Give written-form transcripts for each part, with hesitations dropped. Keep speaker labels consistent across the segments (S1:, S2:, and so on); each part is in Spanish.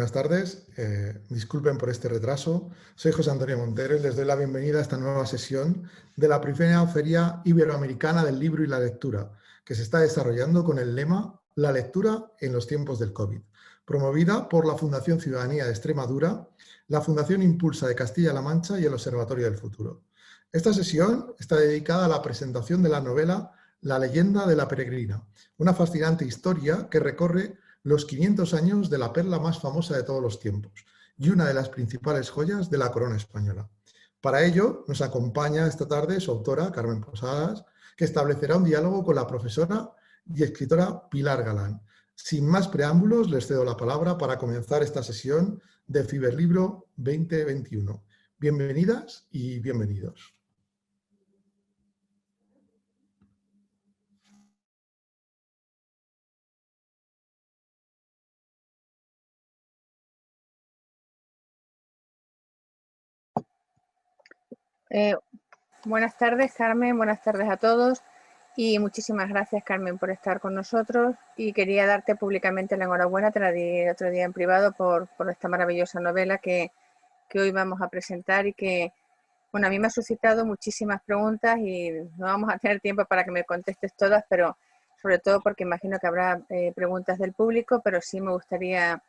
S1: buenas tardes. Disculpen por este retraso. Soy José Antonio Montero y les doy la bienvenida a esta nueva sesión de la primera Feria Iberoamericana del Libro y la Lectura, que se está desarrollando con el lema La lectura en los tiempos del COVID, promovida por la Fundación Ciudadanía de Extremadura, la Fundación Impulsa de Castilla-La Mancha y el Observatorio del Futuro. Esta sesión está dedicada a la presentación de la novela La leyenda de la peregrina, una fascinante historia que recorre los 500 años de la perla más famosa de todos los tiempos y una de las principales joyas de la corona española. Para ello nos acompaña esta tarde su autora, Carmen Posadas, que establecerá un diálogo con la profesora y escritora Pilar Galán. Sin más preámbulos, les cedo la palabra para comenzar esta sesión de Fiberlibro 2021. Bienvenidas y bienvenidos.
S2: Buenas tardes, Carmen, buenas tardes a todos y muchísimas gracias, Carmen, por estar con nosotros, y quería darte públicamente la enhorabuena, te la di el otro día en privado por esta maravillosa novela que hoy vamos a presentar y que, bueno, a mí me ha suscitado muchísimas preguntas y no vamos a tener tiempo para que me contestes todas, pero sobre todo porque imagino que habrá preguntas del público, pero sí me gustaría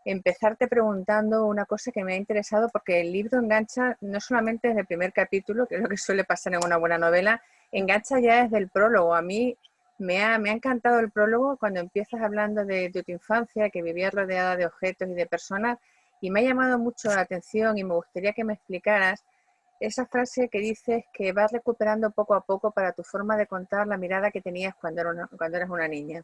S2: empezarte preguntando una cosa que me ha interesado, porque el libro engancha no solamente desde el primer capítulo, que es lo que suele pasar en una buena novela, engancha ya desde el prólogo. A mí me ha encantado el prólogo cuando empiezas hablando de tu infancia, que vivías rodeada de objetos y de personas, y me ha llamado mucho la atención y me gustaría que me explicaras esa frase que dices que vas recuperando poco a poco para tu forma de contar la mirada que tenías cuando eras una niña.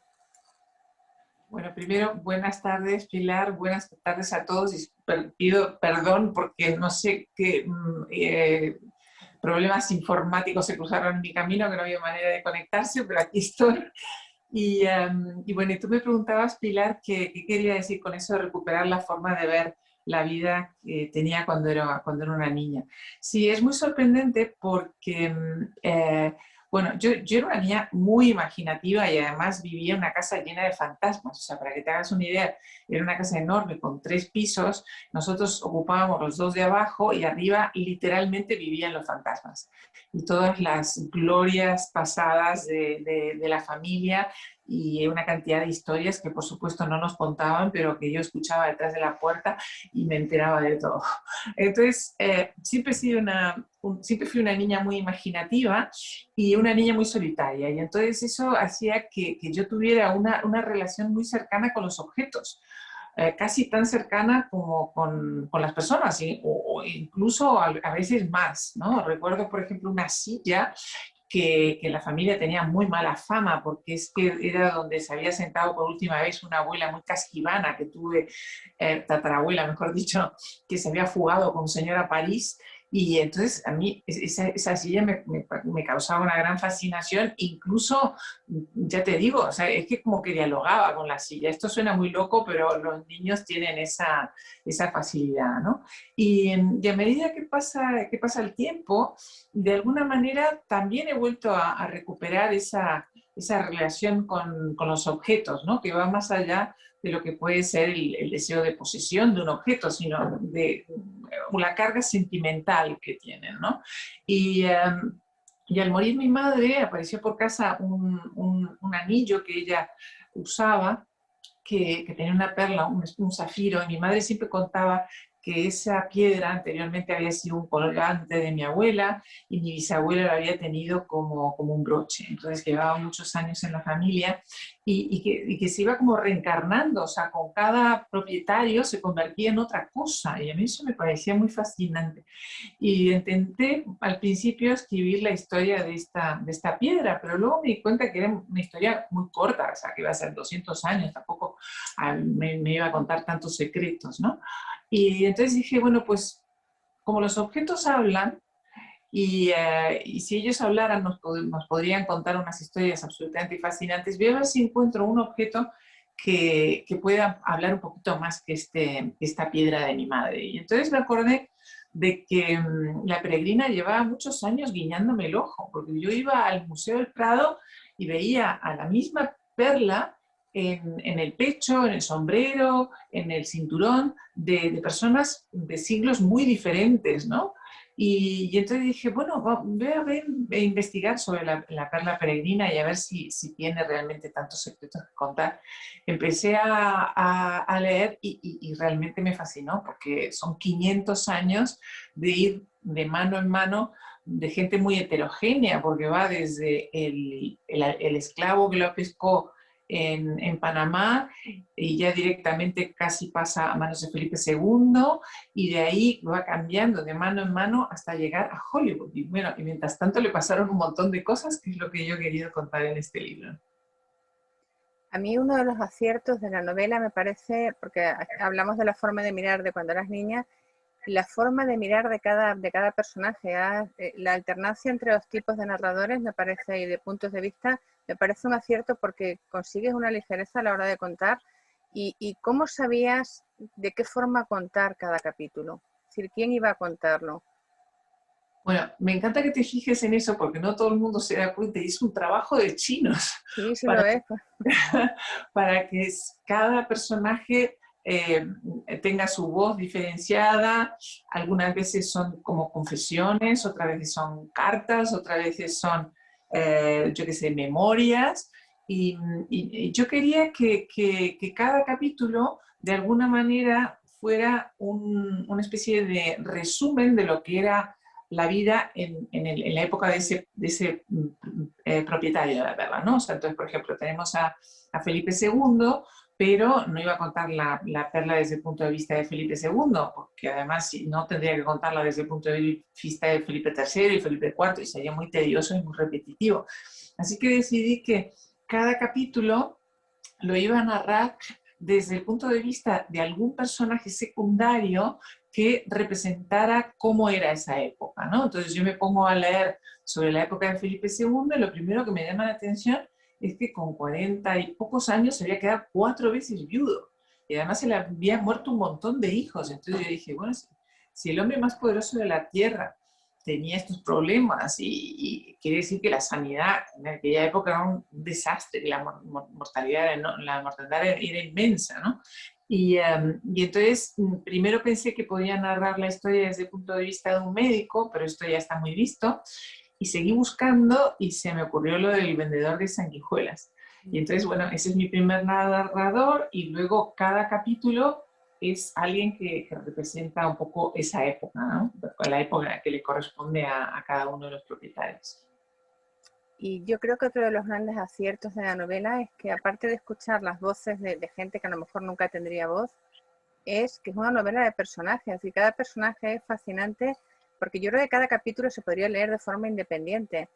S3: Bueno, primero, buenas tardes, Pilar, buenas tardes a todos, y pido perdón porque no sé qué problemas informáticos se cruzaron en mi camino, que no había manera de conectarse, pero aquí estoy. Y bueno, y tú me preguntabas, Pilar, qué quería decir con eso de recuperar la forma de ver la vida que tenía cuando era una niña. Sí, es muy sorprendente porque bueno, yo era una niña muy imaginativa y además vivía en una casa llena de fantasmas. O sea, para que te hagas una idea, era una casa enorme con 3 pisos. Nosotros ocupábamos los 2 de abajo y arriba literalmente vivían los fantasmas. Y todas las glorias pasadas de la familia y una cantidad de historias que por supuesto no nos contaban, pero que yo escuchaba detrás de la puerta y me enteraba de todo. Entonces, siempre fui una niña muy imaginativa y una niña muy solitaria, y entonces eso hacía que yo tuviera una relación muy cercana con los objetos, casi tan cercana como con las personas, o incluso a veces más, ¿no? Recuerdo, por ejemplo, una silla que la familia tenía muy mala fama, porque es que era donde se había sentado por última vez una abuela muy casquivana que tuve, tatarabuela, mejor dicho, que se había fugado con señora París. Y entonces a mí esa silla me causaba una gran fascinación, incluso, ya te digo, o sea, es que como que dialogaba con la silla. Esto suena muy loco, pero los niños tienen esa facilidad, ¿no? Y a medida que pasa el tiempo, de alguna manera también he vuelto a recuperar esa relación con los objetos, ¿no? Que va más allá de lo que puede ser el deseo de posesión de un objeto, sino de la carga sentimental que tienen, ¿no? Y al morir mi madre, apareció por casa un anillo que ella usaba, que tenía una perla, un zafiro, y mi madre siempre contaba que esa piedra anteriormente había sido un colgante de mi abuela y mi bisabuela lo había tenido como un broche. Entonces llevaba muchos años en la familia y que se iba como reencarnando, o sea, con cada propietario se convertía en otra cosa, y a mí eso me parecía muy fascinante. Y intenté al principio escribir la historia de esta piedra, pero luego me di cuenta que era una historia muy corta, o sea, que iba a ser 200 años, tampoco me iba a contar tantos secretos, ¿no? Y entonces dije, bueno, pues como los objetos hablan, y si ellos hablaran nos podrían contar unas historias absolutamente fascinantes, voy a ver si encuentro un objeto que pueda hablar un poquito más que esta piedra de mi madre. Y entonces me acordé de que la peregrina llevaba muchos años guiñándome el ojo, porque yo iba al Museo del Prado y veía a la misma perla en el pecho, en el sombrero, en el cinturón, de personas de siglos muy diferentes, ¿no? Y entonces dije, bueno, voy a ver, a investigar sobre la perla peregrina y a ver si tiene realmente tantos secretos que contar. Empecé a leer y realmente me fascinó porque son 500 años de ir de mano en mano de gente muy heterogénea, porque va desde el esclavo que lo pescó en Panamá y ya directamente casi pasa a manos de Felipe II y de ahí va cambiando de mano en mano hasta llegar a Hollywood. Y bueno, y mientras tanto le pasaron un montón de cosas, que es lo que yo he querido contar en este libro.
S2: A mí uno de los aciertos de la novela me parece, porque hablamos de la forma de mirar de cuando eras niña, la forma de mirar de cada personaje, la alternancia entre los tipos de narradores me parece, y de puntos de vista, me parece un acierto porque consigues una ligereza a la hora de contar y cómo sabías de qué forma contar cada capítulo, es decir, quién iba a contarlo.
S3: Bueno, me encanta que te fijes en eso porque no todo el mundo se da cuenta y es un trabajo de chinos.
S2: Sí, sí lo es.
S3: Para que cada personaje tenga su voz diferenciada. Algunas veces son como confesiones, otras veces son cartas, otras veces son, yo qué sé, memorias. Y yo quería que cada capítulo de alguna manera fuera una especie de resumen de lo que era la vida en la época de ese propietario de la perla, ¿no? O sea, entonces, por ejemplo, tenemos a Felipe II, pero no iba a contar la perla desde el punto de vista de Felipe II, porque además no tendría que contarla desde el punto de vista de Felipe III y Felipe IV, y sería muy tedioso y muy repetitivo. Así que decidí que cada capítulo lo iba a narrar desde el punto de vista de algún personaje secundario que representara cómo era esa época, ¿no? Entonces yo me pongo a leer sobre la época de Felipe II y lo primero que me llama la atención es que con 40 y pocos años se había quedado 4 veces viudo y además se le había muerto un montón de hijos. Entonces yo dije, bueno, si el hombre más poderoso de la tierra tenía estos problemas y quiere decir que la sanidad en aquella época era un desastre, que la mortalidad, la mortalidad era inmensa, ¿no? Y entonces primero pensé que podía narrar la historia desde el punto de vista de un médico, pero esto ya está muy visto, y seguí buscando y se me ocurrió lo del vendedor de sanguijuelas. Y entonces, bueno, ese es mi primer narrador y luego cada capítulo es alguien que representa un poco esa época, ¿no? La época que le corresponde a cada uno de los propietarios.
S2: Y yo creo que otro de los grandes aciertos de la novela es que aparte de escuchar las voces de gente que a lo mejor nunca tendría voz, es que es una novela de personajes, y cada personaje es fascinante porque yo creo que cada capítulo se podría leer de forma independiente.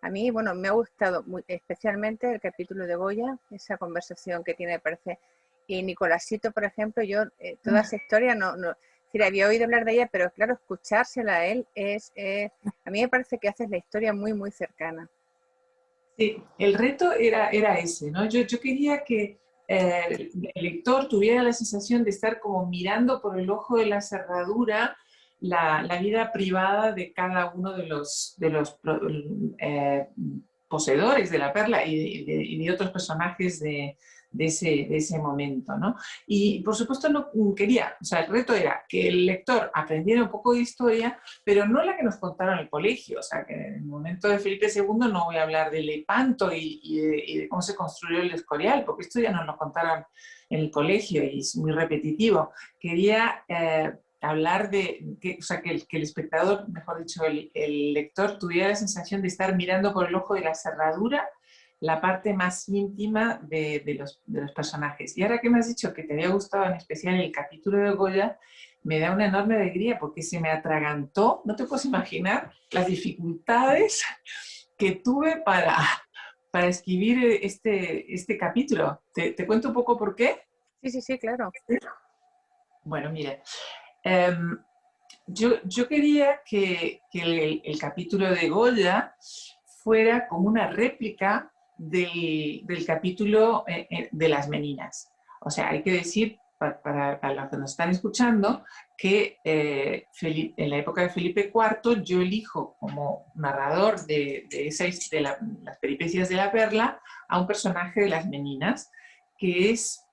S2: A mí, bueno, me ha gustado especialmente el capítulo de Goya, esa conversación que tiene, me parece, y Nicolásito, por ejemplo, yo toda esa historia no decir, había oído hablar de ella, pero claro, escuchársela a él a mí me parece que haces la historia muy, muy cercana.
S3: Sí, el reto era ese, ¿no? Yo quería que el lector tuviera la sensación de estar como mirando por el ojo de la cerradura la vida privada de cada uno de los poseedores de la perla y de otros personajes de ese momento, ¿no? Y por supuesto no quería, o sea, el reto era que el lector aprendiera un poco de historia, pero no la que nos contaron en el colegio, o sea, que en el momento de Felipe II no voy a hablar de Lepanto y de cómo se construyó el Escorial, porque esto ya nos lo contaron en el colegio y es muy repetitivo. Quería hablar de, o sea, que el espectador, mejor dicho, el lector tuviera la sensación de estar mirando por el ojo de la cerradura la parte más íntima de los personajes. Y ahora que me has dicho que te había gustado en especial el capítulo de Goya, me da una enorme alegría porque se me atragantó, no te puedes imaginar las dificultades que tuve para escribir este capítulo. ¿Te cuento un poco por qué?
S2: Sí, claro.
S3: Bueno, mira, yo quería que el capítulo de Goya fuera como una réplica del capítulo de las Meninas. O sea, hay que decir, para los que nos están escuchando, que en la época de Felipe IV yo elijo como narrador de las peripecias de la perla a un personaje de las Meninas que es,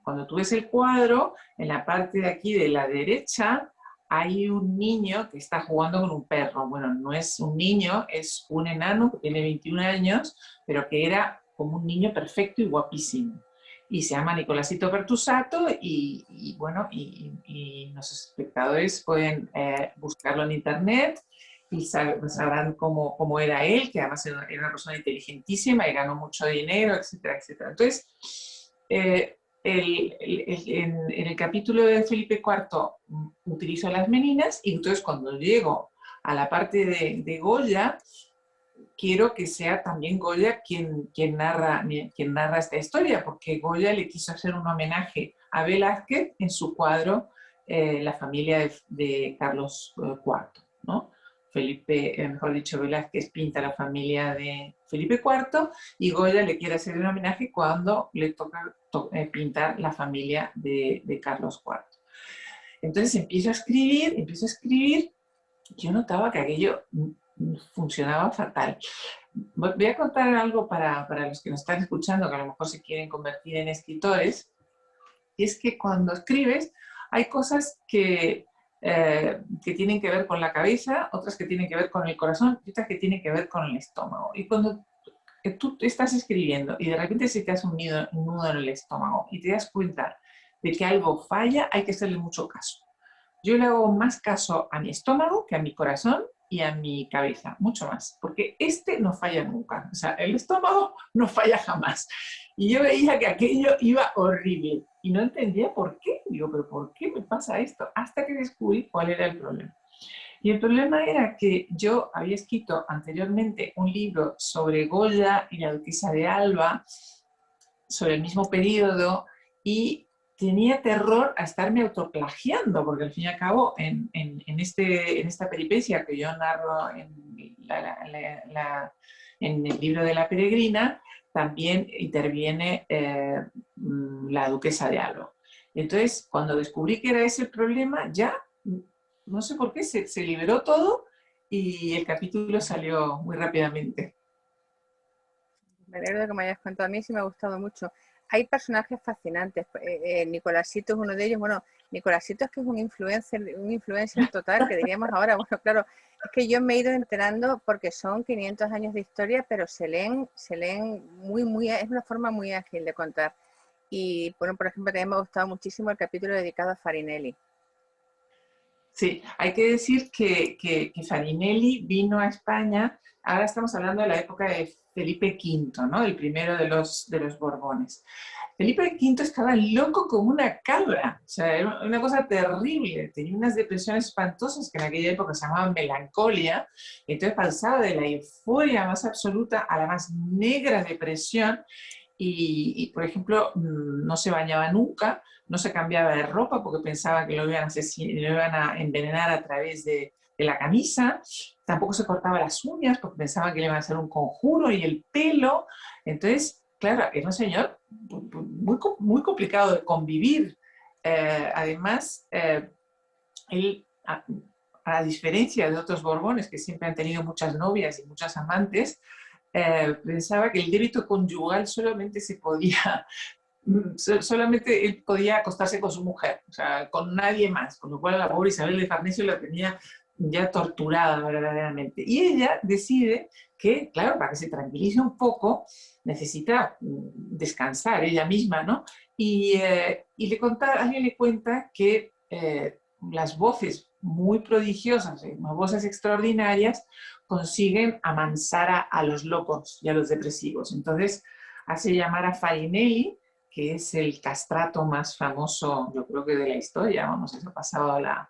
S3: cuando tú ves el cuadro, en la parte de aquí de la derecha, hay un niño que está jugando con un perro. Bueno, no es un niño, es un enano que tiene 21 años, pero que era como un niño perfecto y guapísimo. Y se llama Nicolasito Pertusato y bueno, y los espectadores pueden buscarlo en internet y sabrán cómo era él, que además era una persona inteligentísima y ganó mucho dinero, etcétera, etcétera. Entonces, en el capítulo de Felipe IV utilizo las meninas y entonces cuando llego a la parte de Goya, quiero que sea también Goya quien narra esta historia, porque Goya le quiso hacer un homenaje a Velázquez en su cuadro La familia de Carlos IV, ¿no? Mejor dicho, Velázquez pinta la familia de Felipe IV y Goya le quiere hacer un homenaje cuando le toca pintar la familia de Carlos IV. Entonces empiezo a escribir, yo notaba que aquello funcionaba fatal. Voy a contar algo para los que nos están escuchando, que a lo mejor se quieren convertir en escritores, y es que cuando escribes hay cosas que tienen que ver con la cabeza, otras que tienen que ver con el corazón y otras que tienen que ver con el estómago. Y cuando tú estás escribiendo y de repente se te hace un nudo en el estómago y te das cuenta de que algo falla, hay que hacerle mucho caso. Yo le hago más caso a mi estómago que a mi corazón y a mi cabeza, mucho más, porque no falla nunca, o sea, el estómago no falla jamás. Y yo veía que aquello iba horrible y no entendía por qué. Digo, pero ¿por qué me pasa esto? Hasta que descubrí cuál era el problema. Y el problema era que yo había escrito anteriormente un libro sobre Goya y la duquesa de Alba, sobre el mismo periodo, y tenía terror a estarme autoplagiando, porque al fin y al cabo, en esta peripecia que yo narro en el libro de La Peregrina, también interviene la duquesa de Alba. Entonces, cuando descubrí que era ese el problema, ya, no sé por qué, se liberó todo y el capítulo salió muy rápidamente.
S2: Me alegro de que me hayas contado. A mí sí me ha gustado mucho. Hay personajes fascinantes. Nicolasito es uno de ellos. Bueno, Nicolasito es que es un influencer total, que diríamos ahora. Bueno, claro, es que yo me he ido enterando porque son 500 años de historia, pero se leen es una forma muy ágil de contar. Y bueno, por ejemplo, también me ha gustado muchísimo el capítulo dedicado a Farinelli.
S3: Sí, hay que decir que Farinelli vino a España, ahora estamos hablando de la época de Felipe V, ¿no? El primero de los Borbones. Felipe V estaba loco como una cabra, o sea, era una cosa terrible, tenía unas depresiones espantosas que en aquella época se llamaban melancolía, entonces pasaba de la euforia más absoluta a la más negra depresión y por ejemplo, no se bañaba nunca, no se cambiaba de ropa porque pensaba que lo iban a envenenar a través de la camisa, tampoco se cortaba las uñas porque pensaba que le iban a hacer un conjuro y el pelo, entonces, claro, era un señor muy complicado de convivir. Además, él, a diferencia de otros Borbones que siempre han tenido muchas novias y muchas amantes, pensaba que el débito conyugal solamente él podía acostarse con su mujer, o sea, con nadie más, con lo cual la pobre Isabel de Farnesio la tenía ya torturada verdaderamente. Y ella decide que, claro, para que se tranquilice un poco, necesita descansar ella misma, ¿no? Y alguien le cuenta que las voces muy prodigiosas, unas voces extraordinarias, consiguen amansar a los locos y a los depresivos. Entonces hace llamar a Farinelli, que es el castrato más famoso, yo creo que de la historia, vamos, eso ha pasado a la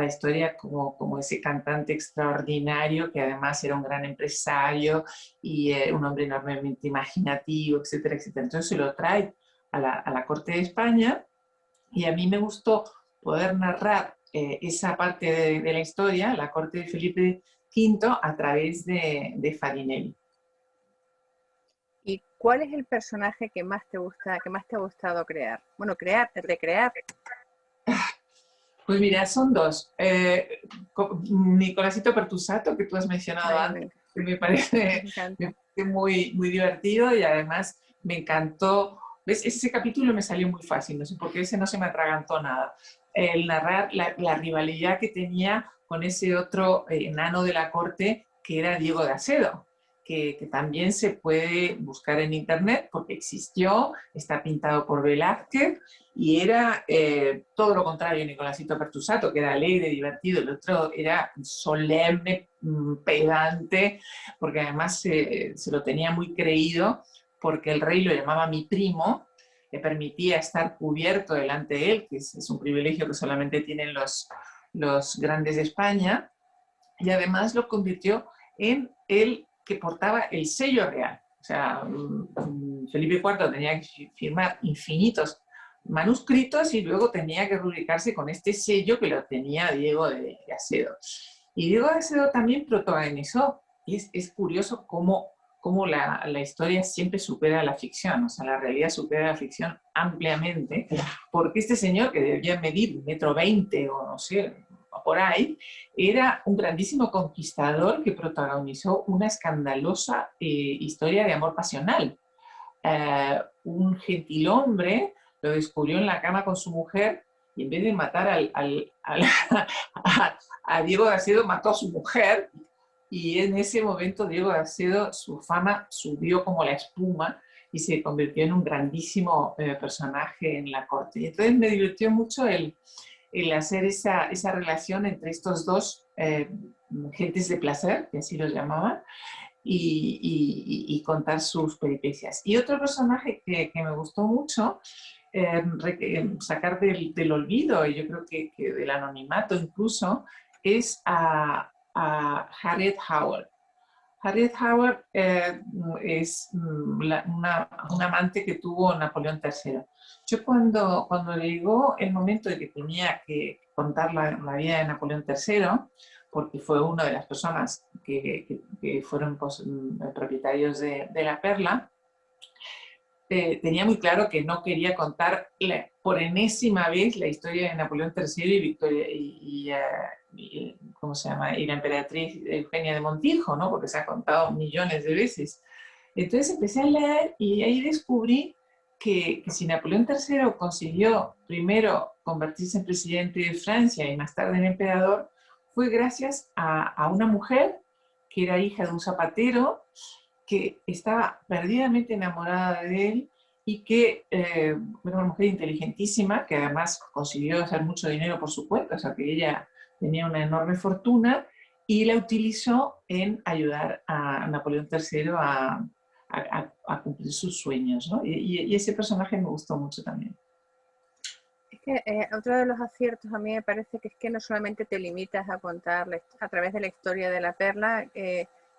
S3: historia como ese cantante extraordinario que además era un gran empresario y un hombre enormemente imaginativo, etcétera, etcétera. Entonces se lo trae a la corte de España y a mí me gustó poder narrar esa parte de la historia, la corte de Felipe V, a través de Farinelli.
S2: ¿Y cuál es el personaje que más te ha gustado crear? Bueno, recrear.
S3: Pues mira, son dos. Nicolasito Pertusato, que tú has mencionado antes, que me parece muy divertido y además me encantó ¿Ves? Ese capítulo me salió muy fácil, no sé por qué ese no se me atragantó nada. El narrar la rivalidad que tenía con ese otro enano de la corte que era Diego de Asedo, que también se puede buscar en internet porque existió, está pintado por Velázquez y era todo lo contrario a Nicolásito Pertusato, que era alegre, divertido, el otro era solemne, pedante, porque además se lo tenía muy creído porque el rey lo llamaba mi primo, le permitía estar cubierto delante de él, que es un privilegio que solamente tienen los grandes de España, y además lo convirtió en el que portaba el sello real. O sea, Felipe IV tenía que firmar infinitos manuscritos y luego tenía que rubricarse con este sello que lo tenía Diego de Asedo. Y Diego de Asedo también protagonizó, y es curioso cómo la historia siempre supera la ficción, o sea, la realidad supera la ficción ampliamente, porque este señor, que debía medir 1,20 m o no sé, por ahí, era un grandísimo conquistador que protagonizó una escandalosa historia de amor pasional. Un gentilhombre lo descubrió en la cama con su mujer y en vez de matar a Diego de Asedo, mató a su mujer. Y en ese momento Diego de Asedo, su fama subió como la espuma y se convirtió en un grandísimo personaje en la corte. Y entonces me divirtió mucho el hacer esa relación entre estos dos gentes de placer, que así los llamaban, y contar sus peripecias. Y otro personaje que me gustó mucho sacar del olvido, y yo creo que del anonimato incluso, es a Harriet Howard. Harriet Howard es una amante que tuvo Napoleón III. Yo cuando llegó el momento de que tenía que contar la vida de Napoleón III, porque fue una de las personas que fueron propietarios de la Perla, tenía muy claro que no quería contar por enésima vez la historia de Napoleón III y Victoria y ¿cómo se llama? Y la emperatriz Eugenia de Montijo, ¿no? Porque se ha contado millones de veces. Entonces empecé a leer y ahí descubrí que si Napoleón III consiguió primero convertirse en presidente de Francia y más tarde en emperador, fue gracias a una mujer que era hija de un zapatero, que estaba perdidamente enamorada de él y que era una mujer inteligentísima, que además consiguió hacer mucho dinero por su cuenta, o sea que ella tenía una enorme fortuna y la utilizó en ayudar a Napoleón III a cumplir sus sueños, ¿no? Y ese personaje me gustó mucho también.
S2: Es que otro de los aciertos a mí me parece que es que no solamente te limitas a contar a través de la historia de la Perla,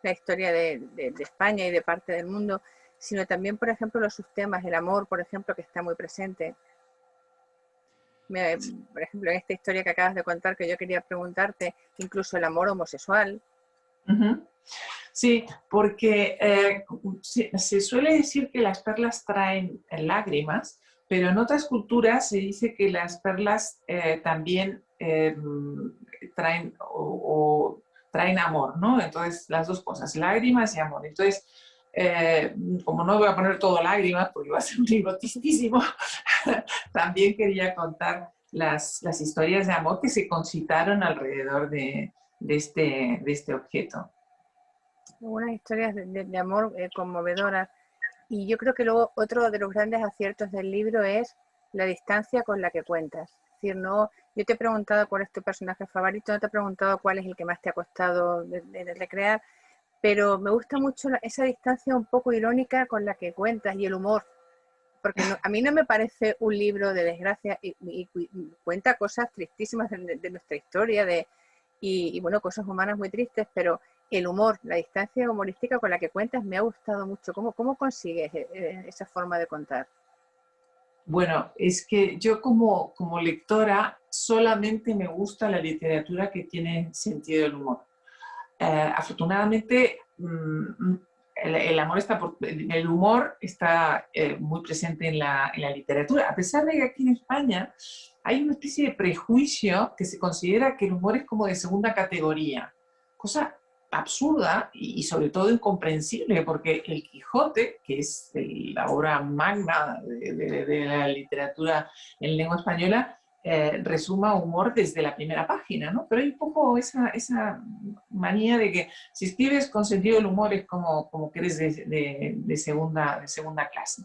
S2: la historia de España y de parte del mundo, sino también, por ejemplo, los subtemas, el amor, por ejemplo, que está muy presente. Por ejemplo, en esta historia que acabas de contar, que yo quería preguntarte, incluso el amor homosexual.
S3: Sí, porque se suele decir que las perlas traen lágrimas, pero en otras culturas se dice que las perlas también traen traen amor, ¿no? Entonces, las dos cosas, lágrimas y amor. Entonces, como no voy a poner todo lágrimas, porque va a ser un libro tristísimo, también quería contar las historias de amor que se concitaron alrededor de este objeto.
S2: Unas historias de amor conmovedoras. Y yo creo que luego otro de los grandes aciertos del libro es la distancia con la que cuentas. Es decir, no, yo te he preguntado cuál es tu personaje favorito, no te he preguntado cuál es el que más te ha costado de recrear, pero me gusta mucho esa distancia un poco irónica con la que cuentas y el humor, porque a mí no me parece un libro de desgracia y cuenta cosas tristísimas de nuestra historia y bueno, cosas humanas muy tristes, pero el humor, la distancia humorística con la que cuentas me ha gustado mucho. ¿Cómo consigues esa forma de contar?
S3: Bueno, es que yo como lectora solamente me gusta la literatura que tiene sentido del humor. Afortunadamente, el amor el humor está muy presente en la literatura, a pesar de que aquí en España hay una especie de prejuicio que se considera que el humor es como de segunda categoría, cosa absurda y sobre todo incomprensible, porque el Quijote, que es la obra magna de la literatura en lengua española, resuma humor desde la primera página, ¿no? Pero hay un poco esa manía de que si escribes con sentido del humor es como que eres de segunda clase.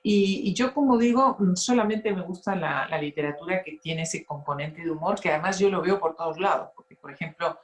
S3: Y yo, como digo, solamente me gusta la literatura que tiene ese componente de humor, que además yo lo veo por todos lados, porque, por ejemplo,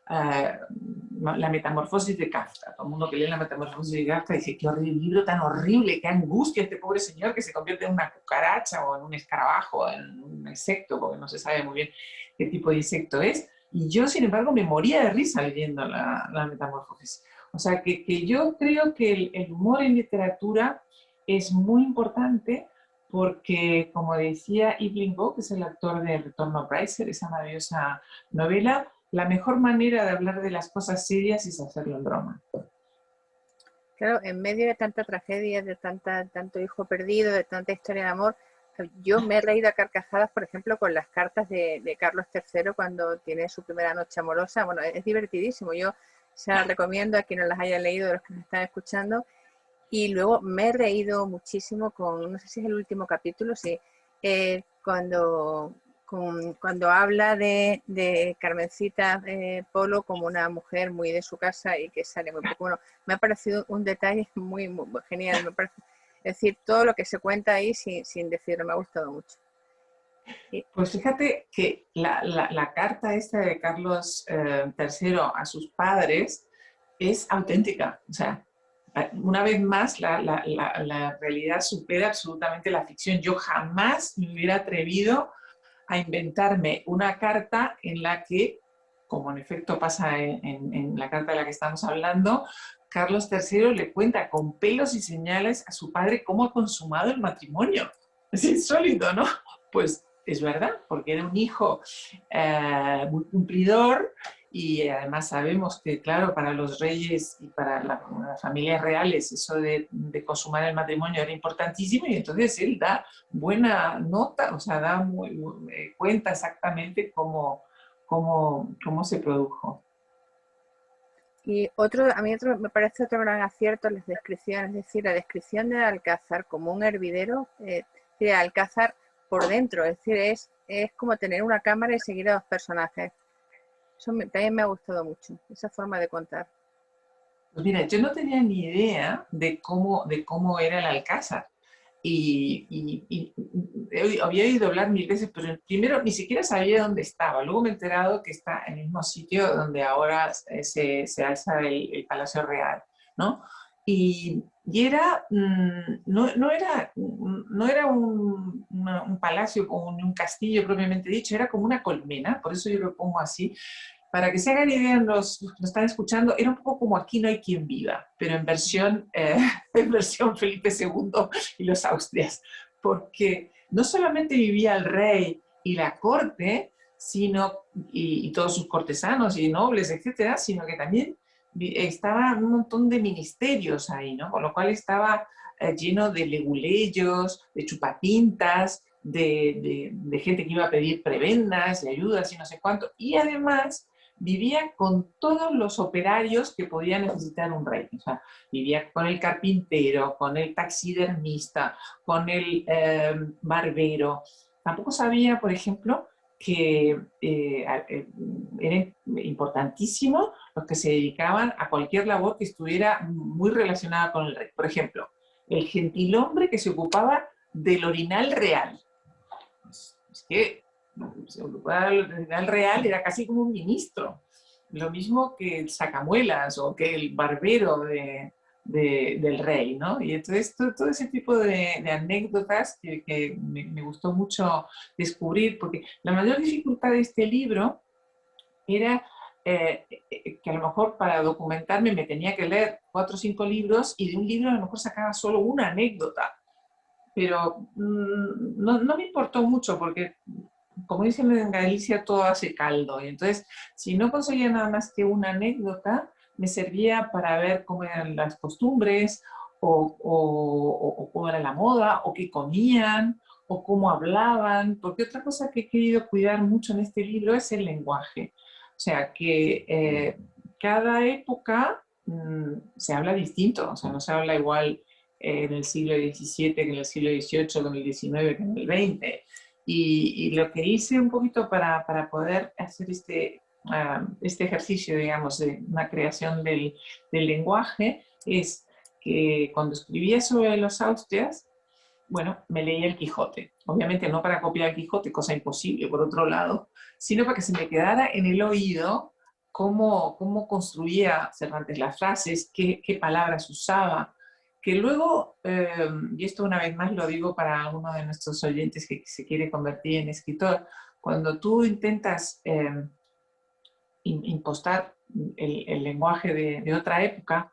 S3: la Metamorfosis de Kafka. Todo el mundo que lee la Metamorfosis de Kafka dice, qué horrible, libro tan horrible, qué angustia este pobre señor que se convierte en una cucaracha o en un escarabajo, en un insecto, porque no se sabe muy bien qué tipo de insecto es. Y yo, sin embargo, me moría de risa leyendo la Metamorfosis. O sea, que yo creo que el humor en literatura es muy importante porque, como decía Evelyn Waugh, que es el actor de Retorno a Bryce, esa maravillosa novela, la mejor manera de hablar de las cosas serias es hacerlo en broma.
S2: Claro, en medio de tanta tragedia, de tanto hijo perdido, de tanta historia de amor, yo me he reído a carcajadas, por ejemplo, con las cartas de Carlos III cuando tiene su primera noche amorosa. Bueno, es divertidísimo. Yo se las recomiendo a quienes las hayan leído, de los que me están escuchando. Y luego me he reído muchísimo con, no sé si es el último capítulo, sí, cuando habla de Carmencita Polo como una mujer muy de su casa y que sale muy poco. Bueno, me ha parecido un detalle muy genial. Me parece, es decir, todo lo que se cuenta ahí sin decirlo, me ha gustado mucho.
S3: Pues fíjate que la carta esta de Carlos III a sus padres es auténtica. O sea, una vez más, la realidad supera absolutamente la ficción. Yo jamás me hubiera atrevido a inventarme una carta en la que, como en efecto pasa en la carta de la que estamos hablando, Carlos III le cuenta con pelos y señales a su padre cómo ha consumado el matrimonio. Es insólito, ¿no? Pues es verdad, porque era un hijo muy cumplidor y además sabemos que, claro, para los reyes y para las familias reales eso de consumar el matrimonio era importantísimo y entonces él da buena nota, o sea, cuenta exactamente cómo se produjo.
S2: Y a mí me parece otro gran acierto las descripciones, es decir, la descripción de Alcázar como un hervidero, de Alcázar por dentro, es decir, es como tener una cámara y seguir a dos personajes. Eso también me ha gustado mucho, esa forma de contar.
S3: Pues mira, yo no tenía ni idea de cómo era el Alcázar. Y había oído hablar mil veces, pero primero ni siquiera sabía dónde estaba. Luego me he enterado que está en el mismo sitio donde ahora se alza el Palacio Real, ¿no? Y era, no era un palacio o un castillo propiamente dicho, era como una colmena, por eso yo lo pongo así. Para que se hagan idea, los que nos están escuchando, era un poco como Aquí no hay quien viva, pero en versión, en versión Felipe II y los Austrias, porque no solamente vivía el rey y la corte, y todos sus cortesanos y nobles, etcétera, sino que también estaban un montón de ministerios ahí, ¿no? Con lo cual estaba lleno de leguleyos, de chupapintas, de gente que iba a pedir prebendas y ayudas y no sé cuánto, y además vivía con todos los operarios que podía necesitar un rey. O sea, vivía con el carpintero, con el taxidermista, con el barbero. Tampoco sabía, por ejemplo, que era importantísimo los que se dedicaban a cualquier labor que estuviera muy relacionada con el rey. Por ejemplo, el gentilhombre que se ocupaba del orinal real. Es que se ocupaba del orinal real, era casi como un ministro. Lo mismo que el sacamuelas o que el barbero del rey, ¿no? Y entonces todo ese tipo de anécdotas que me gustó mucho descubrir, porque la mayor dificultad de este libro era que a lo mejor para documentarme me tenía que leer 4 o 5 libros y de un libro a lo mejor sacaba solo una anécdota. Pero no me importó mucho porque, como dicen en Galicia, todo hace caldo. Y entonces, si no conseguía nada más que una anécdota, me servía para ver cómo eran las costumbres, o cómo era la moda, o qué comían, o cómo hablaban. Porque otra cosa que he querido cuidar mucho en este libro es el lenguaje. O sea, que cada época se habla distinto, o sea, no se habla igual en el siglo XVII que en el siglo XVIII, que en el XIX, que en el XX. Y lo que hice un poquito para poder hacer este ejercicio, digamos, de una creación del lenguaje, es que cuando escribía sobre los Austrias, bueno, me leía el Quijote. Obviamente no para copiar el Quijote, cosa imposible por otro lado, sino para que se me quedara en el oído cómo construía Cervantes las frases, qué palabras usaba, que luego, y esto una vez más lo digo para uno de nuestros oyentes que se quiere convertir en escritor, cuando tú intentas impostar el lenguaje de otra época,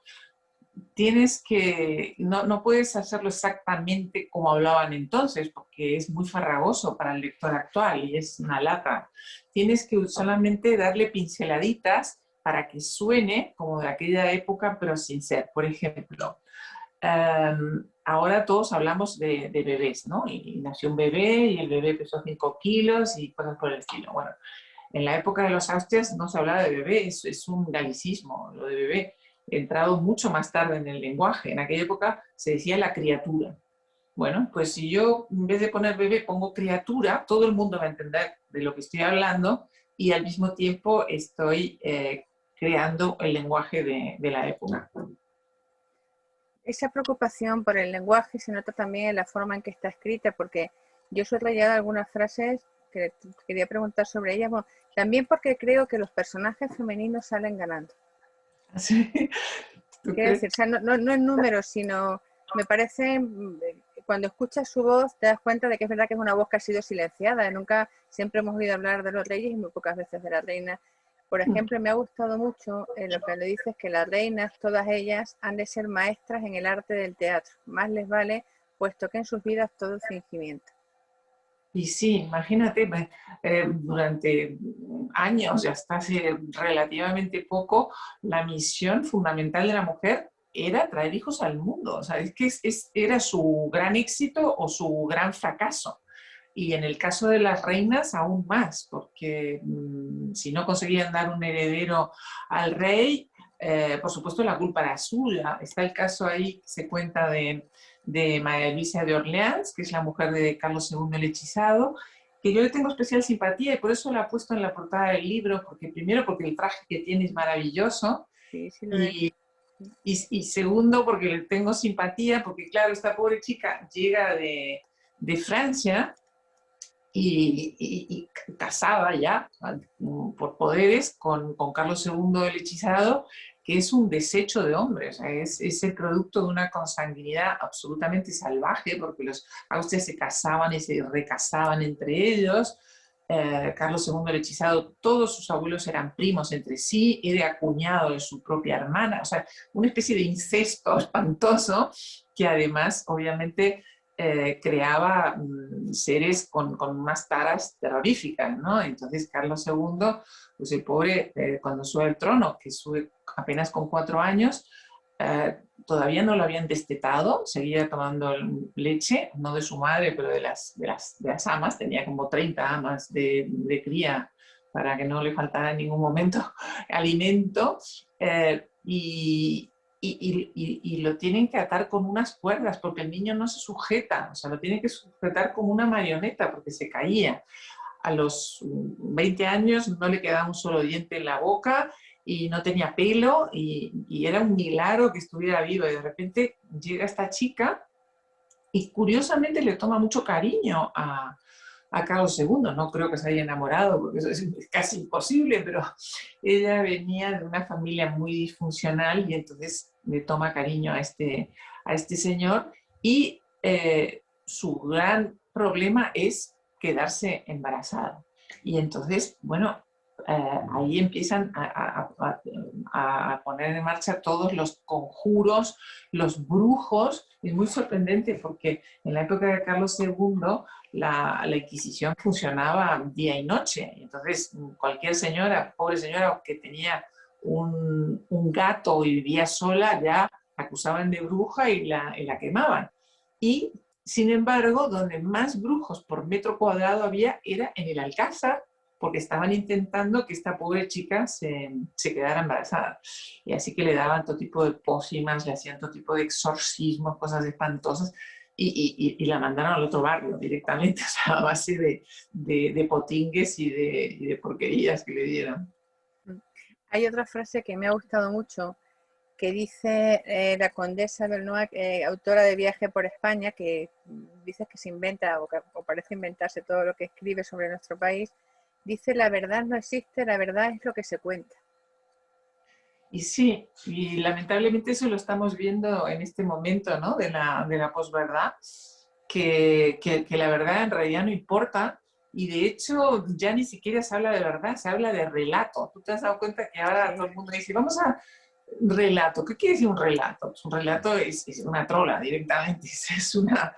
S3: tienes que, no puedes hacerlo exactamente como hablaban entonces, porque es muy farragoso para el lector actual y es una lata. Tienes que solamente darle pinceladitas para que suene como de aquella época, pero sin ser. Por ejemplo, ahora todos hablamos de bebés, ¿no? Y nació un bebé y el bebé pesó 5 kilos y cosas por el estilo. Bueno, en la época de los Austrias no se hablaba de bebé, es un galicismo lo de bebé, entrado mucho más tarde en el lenguaje. En aquella época se decía la criatura. Bueno, pues si yo en vez de poner bebé pongo criatura, todo el mundo va a entender de lo que estoy hablando y al mismo tiempo estoy creando el lenguaje de la época.
S2: Esa preocupación por el lenguaje se nota también en la forma en que está escrita, porque yo he subrayado algunas frases que quería preguntar sobre ellas, bueno, también porque creo que los personajes femeninos salen ganando.
S3: ¿Sí?
S2: Quiero decir, o sea, no en números, sino me parece, cuando escuchas su voz te das cuenta de que es verdad que es una voz que ha sido silenciada. Nunca, siempre hemos oído hablar de los reyes y muy pocas veces de la reina. Por ejemplo, me ha gustado mucho lo que le dices, que las reinas, todas ellas, han de ser maestras en el arte del teatro. Más les vale, puesto que en sus vidas todo es fingimiento.
S3: Y sí, imagínate, durante años, ya hasta hace relativamente poco, la misión fundamental de la mujer era traer hijos al mundo. O sea, es que era su gran éxito o su gran fracaso. Y en el caso de las reinas, aún más, porque si no conseguían dar un heredero al rey, por supuesto la culpa era suya. Está el caso ahí que se cuenta de María Luisa de Orleans, que es la mujer de Carlos II el Hechizado, que yo le tengo especial simpatía y por eso la he puesto en la portada del libro, porque primero porque el traje que tiene es maravilloso,
S2: sí,
S3: y segundo porque le tengo simpatía, porque claro, esta pobre chica llega de Francia y casada ya por poderes con Carlos II el Hechizado, que es un desecho de hombre, o sea, es el producto de una consanguinidad absolutamente salvaje, porque los austrias se casaban y se recasaban entre ellos. Carlos II el Hechizado, todos sus abuelos eran primos entre sí, era cuñado de su propia hermana, o sea, una especie de incesto espantoso que además, obviamente, creaba seres con unas taras terroríficas, ¿no? Entonces Carlos II, pues el pobre, cuando sube al trono, que sube apenas con 4 años, todavía no lo habían destetado, seguía tomando leche, no de su madre, pero de las amas, tenía como 30 amas de cría para que no le faltara en ningún momento alimento, y lo tienen que atar con unas cuerdas porque el niño no se sujeta, o sea, lo tienen que sujetar como una marioneta porque se caía. A los 20 años no le quedaba un solo diente en la boca y no tenía pelo y era un milagro que estuviera vivo. Y de repente llega esta chica y curiosamente le toma mucho cariño a Carlos II. No creo que se haya enamorado, porque eso es casi imposible, pero ella venía de una familia muy disfuncional y entonces le toma cariño a este señor y su gran problema es quedarse embarazada. Y entonces, bueno, ahí empiezan a poner en marcha todos los conjuros, los brujos. Es muy sorprendente porque en la época de Carlos II la Inquisición funcionaba día y noche. Entonces, cualquier señora, pobre señora que tenía un gato y vivía sola, ya la acusaban de bruja y la quemaban. Y, sin embargo, donde más brujos por metro cuadrado había era en el Alcázar, porque estaban intentando que esta pobre chica se quedara embarazada. Y así que le daban todo tipo de pócimas, le hacían todo tipo de exorcismos, cosas espantosas, y la mandaron al otro barrio directamente, o sea, a base de potingues y de porquerías que le dieron.
S2: Hay otra frase que me ha gustado mucho, que dice la condesa Belnois, autora de Viaje por España, que dice que se inventa o parece inventarse todo lo que escribe sobre nuestro país. Dice: la verdad no existe, la verdad es lo que se cuenta.
S3: Y sí, y lamentablemente eso lo estamos viendo en este momento, ¿no? de la posverdad, que la verdad en realidad no importa, y de hecho ya ni siquiera se habla de verdad, se habla de relato. Tú te has dado cuenta que ahora todo el mundo dice, vamos a relato. ¿Qué quiere decir un relato? Pues un relato es una trola directamente, es una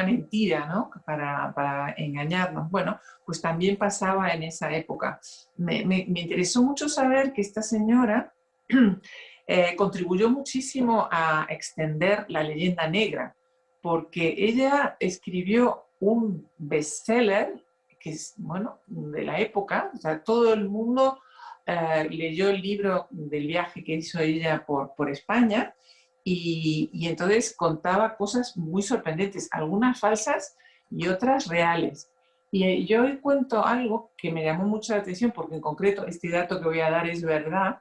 S3: mentira, ¿no? Para engañarnos. Bueno, pues también pasaba en esa época. Me interesó mucho saber que esta señora contribuyó muchísimo a extender la leyenda negra, porque ella escribió un bestseller que es, bueno, de la época, o sea, todo el mundo leyó el libro del viaje que hizo ella por España, y entonces contaba cosas muy sorprendentes, algunas falsas y otras reales. Y yo hoy cuento algo que me llamó mucho la atención, porque en concreto este dato que voy a dar es verdad,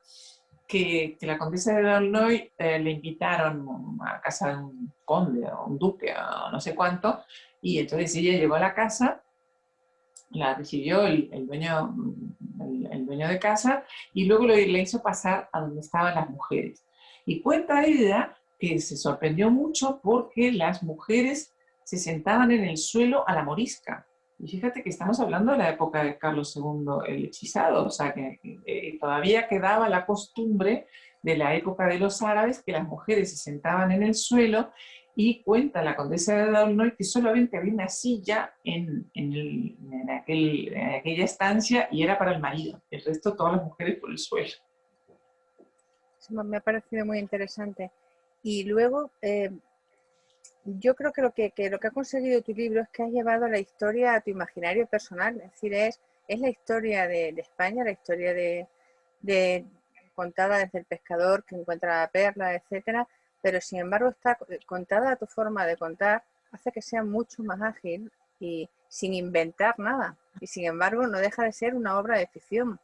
S3: que la condesa de Aulnoy le invitaron a casa de un conde o un duque o no sé cuánto, y entonces ella llegó a la casa, la recibió el dueño de casa, y luego le hizo pasar a donde estaban las mujeres. Y cuenta ella que se sorprendió mucho porque las mujeres se sentaban en el suelo a la morisca. Y fíjate que estamos hablando de la época de Carlos II el hechizado, o sea que todavía quedaba la costumbre de la época de los árabes que las mujeres se sentaban en el suelo, y cuenta la condesa de Aulnoy que solamente había una silla en aquella estancia y era para el marido, el resto todas las mujeres por el suelo.
S2: Eso me ha parecido muy interesante. Y luego, yo creo que lo que ha conseguido tu libro es que has llevado la historia a tu imaginario personal, es decir, es la historia de España, la historia de contada desde el pescador que encuentra la perla, etcétera, pero sin embargo está contada a tu forma de contar, hace que sea mucho más ágil y sin inventar nada, y sin embargo no deja de ser una obra de ficción.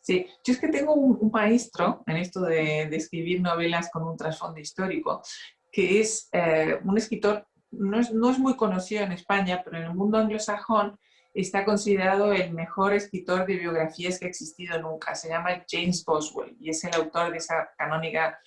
S3: Sí, yo es que tengo un maestro en esto de escribir novelas con un trasfondo histórico, que es un escritor, no es muy conocido en España, pero en el mundo anglosajón está considerado el mejor escritor de biografías que ha existido nunca. Se llama James Boswell y es el autor de esa canónica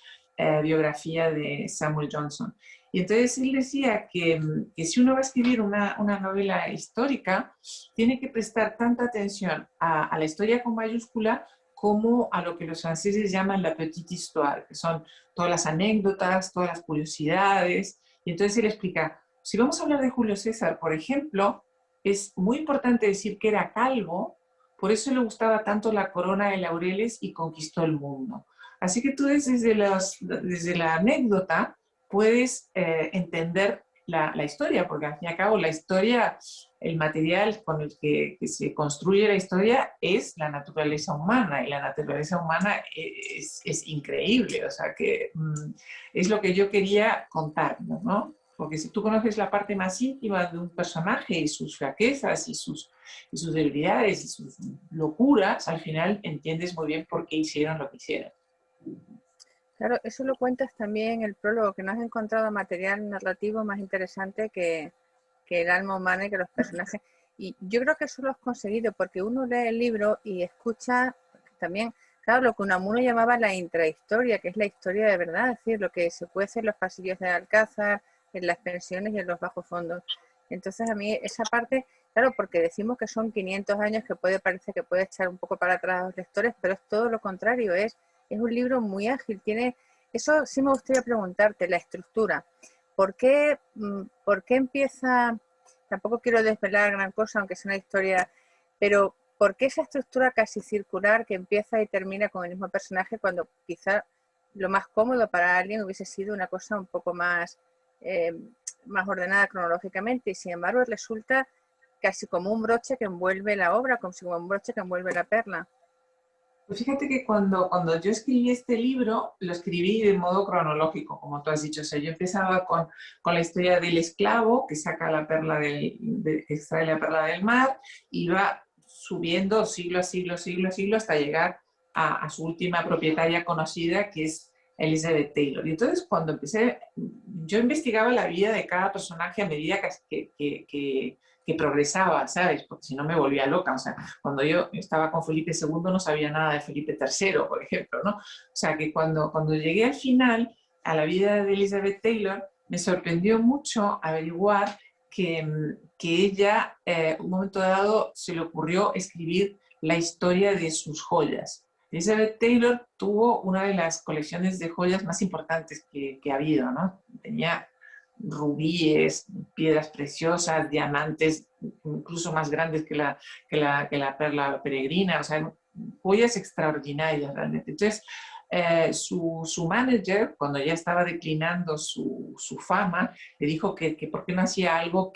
S3: biografía de Samuel Johnson. Y entonces él decía que si uno va a escribir una novela histórica, tiene que prestar tanta atención a la historia con mayúscula como a lo que los franceses llaman la petite histoire, que son todas las anécdotas, todas las curiosidades. Y entonces él explica, si vamos a hablar de Julio César, por ejemplo, es muy importante decir que era calvo, por eso le gustaba tanto la corona de laureles y conquistó el mundo. Así que tú desde la anécdota puedes entender la historia, porque al fin y al cabo la historia, el material con el que se construye la historia es la naturaleza humana, y la naturaleza humana es increíble, o sea que es lo que yo quería contar, ¿no? Porque si tú conoces la parte más íntima de un personaje y sus flaquezas y sus debilidades y sus locuras, al final entiendes muy bien por qué hicieron lo que hicieron.
S2: Claro, eso lo cuentas también en el prólogo, que no has encontrado material narrativo más interesante que el alma humana y que los personajes. Y yo creo que eso lo has conseguido porque uno lee el libro y escucha también, claro, lo que Unamuno llamaba la intrahistoria, que es la historia de verdad, es decir, lo que se cuece en los pasillos de Alcázar, en las pensiones y en los bajos fondos. Entonces a mí esa parte, claro, porque decimos que son 500 años, que parecer que puede echar un poco para atrás a los lectores, pero es todo lo contrario, es un libro muy ágil, eso sí me gustaría preguntarte, la estructura. ¿Por qué empieza? Tampoco quiero desvelar gran cosa, aunque sea una historia, pero ¿por qué esa estructura casi circular que empieza y termina con el mismo personaje cuando quizá lo más cómodo para alguien hubiese sido una cosa un poco más, más ordenada cronológicamente, y sin embargo resulta casi como un broche que envuelve la obra, como un broche que envuelve la perla.
S3: Pues fíjate que cuando yo escribí este libro, lo escribí de modo cronológico, como tú has dicho. O sea, yo empezaba con la historia del esclavo que saca la perla que extrae la perla del mar, y va subiendo siglo a siglo, siglo a siglo, hasta llegar a su última propietaria conocida, que es Elizabeth Taylor. Y entonces cuando empecé, yo investigaba la vida de cada personaje a medida que progresaba, ¿sabes? Porque si no me volvía loca. O sea, cuando yo estaba con Felipe II no sabía nada de Felipe III, por ejemplo, ¿no? O sea, que cuando llegué al final, a la vida de Elizabeth Taylor, me sorprendió mucho averiguar que ella, un momento dado, se le ocurrió escribir la historia de sus joyas. Elizabeth Taylor tuvo una de las colecciones de joyas más importantes que ha habido, ¿no? Tenía rubíes, piedras preciosas, diamantes incluso más grandes que la perla peregrina, o sea, joyas extraordinarias realmente. Entonces, su manager, cuando ya estaba declinando su fama, le dijo que por qué no hacía algo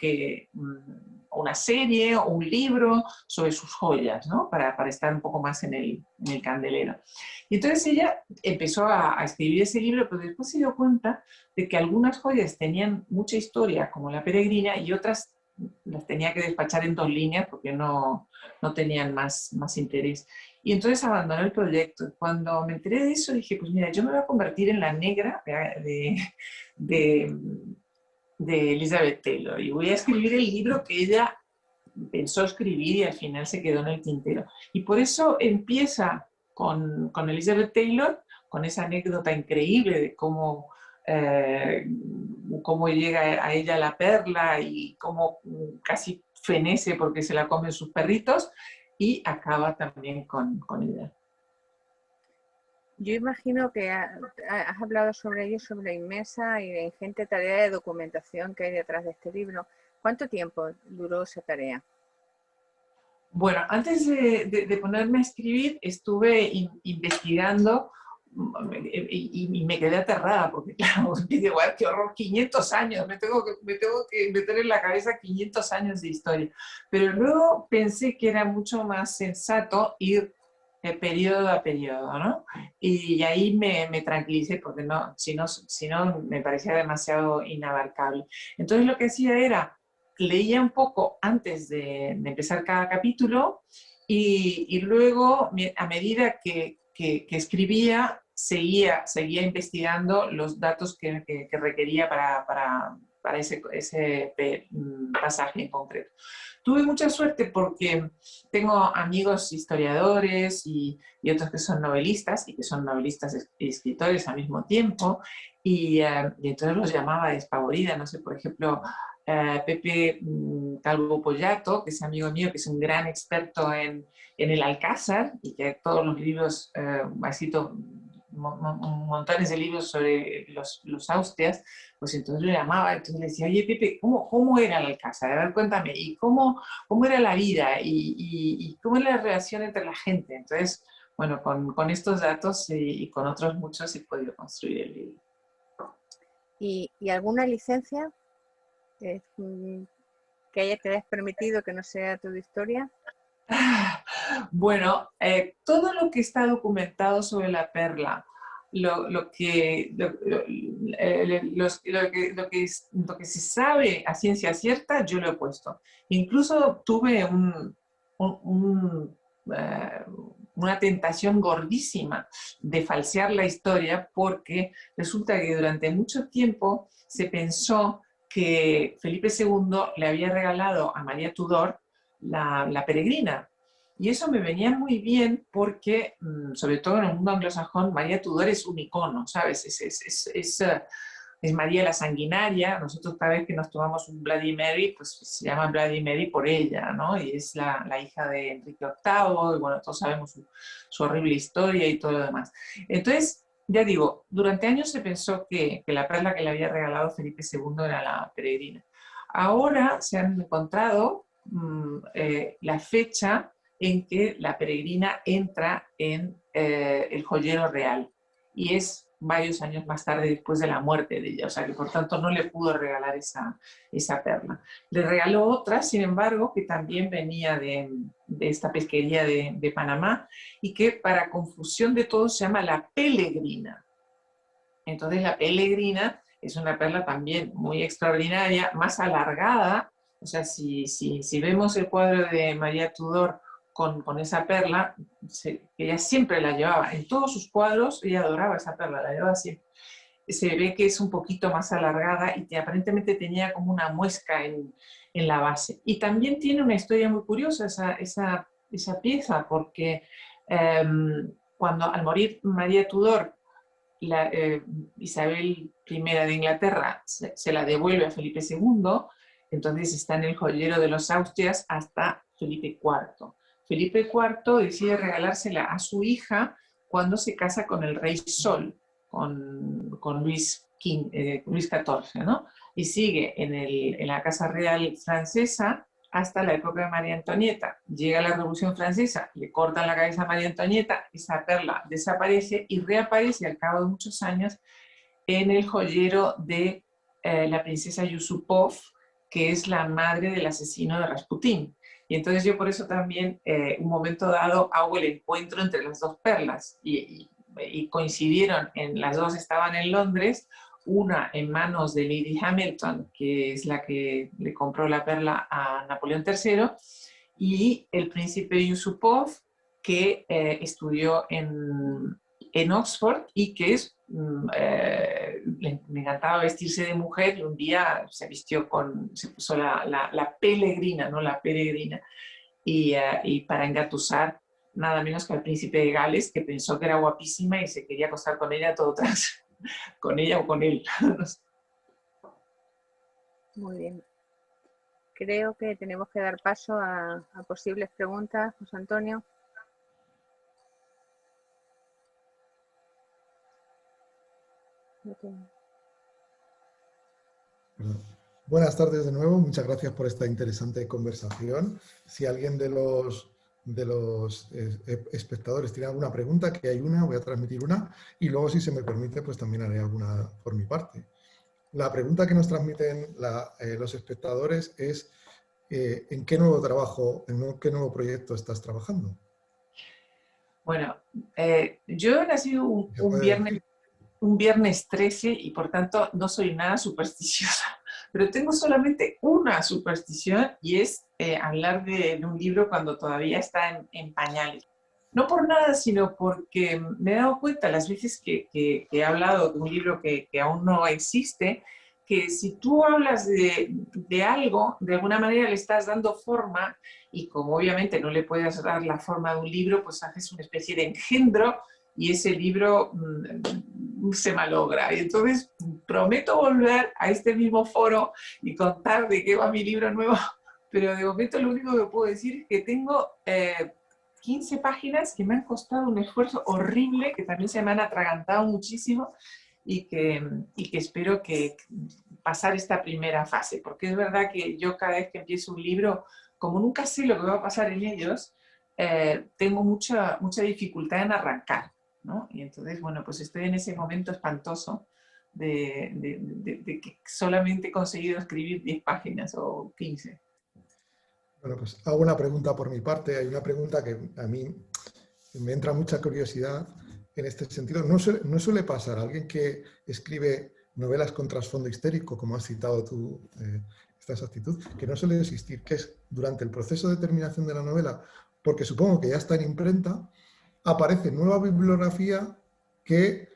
S3: una serie o un libro sobre sus joyas, ¿no? Para estar un poco más en el candelero. Y entonces ella empezó a escribir ese libro, pero después se dio cuenta de que algunas joyas tenían mucha historia, como la peregrina, y otras las tenía que despachar en 2 líneas porque no tenían más interés. Y entonces abandonó el proyecto. Cuando me enteré de eso, dije, pues mira, yo me voy a convertir en la negra de Elizabeth Taylor y voy a escribir el libro que ella pensó escribir y al final se quedó en el tintero. Y por eso empieza con Elizabeth Taylor, con esa anécdota increíble de cómo llega a ella la perla y cómo casi fenece porque se la comen sus perritos, y acaba también con ella.
S2: Yo imagino que has hablado sobre ello, sobre la inmensa y la ingente tarea de documentación que hay detrás de este libro. ¿Cuánto tiempo duró esa tarea?
S3: Bueno, antes de ponerme a escribir, estuve investigando y me quedé aterrada, porque claro, digo, qué horror, 500 años, me tengo que meter en la cabeza 500 años de historia. Pero luego pensé que era mucho más sensato ir de periodo a periodo, ¿no? Y ahí me tranquilicé, porque no, si no me parecía demasiado inabarcable. Entonces lo que hacía era, leía un poco antes de empezar cada capítulo, y luego, a medida que escribía, seguía investigando los datos que requería para ese pasaje en concreto. Tuve mucha suerte porque tengo amigos historiadores y otros que son novelistas, y que son novelistas y escritores al mismo tiempo, y entonces los llamaba despavorida. No sé, por ejemplo, Pepe Calvo Pollato, que es amigo mío, que es un gran experto en el Alcázar, y que todos los libros, ha escrito montones de libros sobre los Austrias. Pues entonces lo llamaba, entonces le decía, oye Pepe, ¿cómo era el Alcázar? A ver, cuéntame, ¿y cómo era la vida? ¿Y cómo era la relación entre la gente? Entonces, bueno, con estos datos y con otros muchos he podido construir el libro.
S2: ¿Y alguna licencia que te hayas permitido que no sea tu historia?
S3: Bueno, todo lo que está documentado sobre la perla, lo que se sabe a ciencia cierta, yo lo he puesto. Incluso tuve una tentación gordísima de falsear la historia, porque resulta que durante mucho tiempo se pensó que Felipe II le había regalado a María Tudor la peregrina. Y eso me venía muy bien porque, sobre todo en el mundo anglosajón, María Tudor es un icono, ¿sabes? Es María la Sanguinaria. Nosotros cada vez que nos tomamos un Bloody Mary, pues se llama Bloody Mary por ella, ¿no? Y es la hija de Enrique VIII, y bueno, todos sabemos su horrible historia y todo lo demás. Entonces, ya digo, durante años se pensó que la perla que le había regalado Felipe II era la peregrina. Ahora se han encontrado la fecha en que la peregrina entra en el joyero real, y es varios años más tarde, después de la muerte de ella, o sea que por tanto no le pudo regalar esa perla. Le regaló otra, sin embargo, que también venía de esta pesquería de Panamá y que para confusión de todos se llama la Pelegrina. Entonces la Pelegrina es una perla también muy extraordinaria, más alargada, o sea, si vemos el cuadro de María Tudor con esa perla, ella siempre la llevaba, en todos sus cuadros ella adoraba esa perla, la llevaba siempre. Se ve que es un poquito más alargada y que aparentemente tenía como una muesca en la base. Y también tiene una historia muy curiosa esa pieza, porque cuando al morir María Tudor, Isabel I de Inglaterra se la devuelve a Felipe II, entonces está en el joyero de los Austrias hasta Felipe IV. Felipe IV decide regalársela a su hija cuando se casa con el rey Sol, con Luis XIV, ¿no? Y sigue en la Casa Real francesa hasta la época de María Antonieta. Llega la Revolución Francesa, le cortan la cabeza a María Antonieta, esa perla desaparece y reaparece al cabo de muchos años en el joyero de la princesa Yusupov, que es la madre del asesino de Rasputín. Y entonces yo por eso también, un momento dado, hago el encuentro entre las dos perlas y coincidieron, las dos estaban en Londres, una en manos de Lady Hamilton, que es la que le compró la perla a Napoleón III, y el príncipe Yusupov, que estudió en Oxford y que le encantaba vestirse de mujer, y un día se puso la pelegrina, ¿no? La peregrina, y para engatusar nada menos que al príncipe de Gales, que pensó que era guapísima y se quería acostar con ella todo tras, con ella o con él.
S2: Muy bien. Creo que tenemos que dar paso a posibles preguntas, José Antonio.
S1: Buenas tardes de nuevo, muchas gracias por esta interesante conversación. Si alguien de los espectadores tiene alguna pregunta, que hay una, voy a transmitir una, y luego, si se me permite, pues también haré alguna por mi parte. La pregunta que nos transmiten los espectadores es ¿en qué nuevo trabajo, en qué nuevo proyecto estás trabajando?
S3: Bueno, yo he nacido un viernes 13 y por tanto no soy nada supersticiosa, pero tengo solamente una superstición, y es hablar de un libro cuando todavía está en pañales. No por nada, sino porque me he dado cuenta las veces que he hablado de un libro que aún no existe, que si tú hablas de algo, de alguna manera le estás dando forma, y como obviamente no le puedes dar la forma de un libro, pues haces una especie de engendro y ese libro se malogra. Y entonces prometo volver a este mismo foro y contar de qué va mi libro nuevo, pero de momento lo único que puedo decir es que tengo 15 páginas que me han costado un esfuerzo horrible, que también se me han atragantado muchísimo, y que espero que pasar esta primera fase, porque es verdad que yo cada vez que empiezo un libro, como nunca sé lo que va a pasar en ellos, tengo mucha dificultad en arrancar, ¿no? Y entonces, bueno, pues estoy en ese momento espantoso de que solamente he conseguido escribir 10 páginas o 15.
S1: Bueno, pues hago una pregunta por mi parte. Hay una pregunta que a mí me entra mucha curiosidad en este sentido. No suele pasar a alguien que escribe novelas con trasfondo histérico, como has citado tú, esta actitud, que no suele existir, que es durante el proceso de terminación de la novela, porque supongo que ya está en imprenta, aparece nueva bibliografía que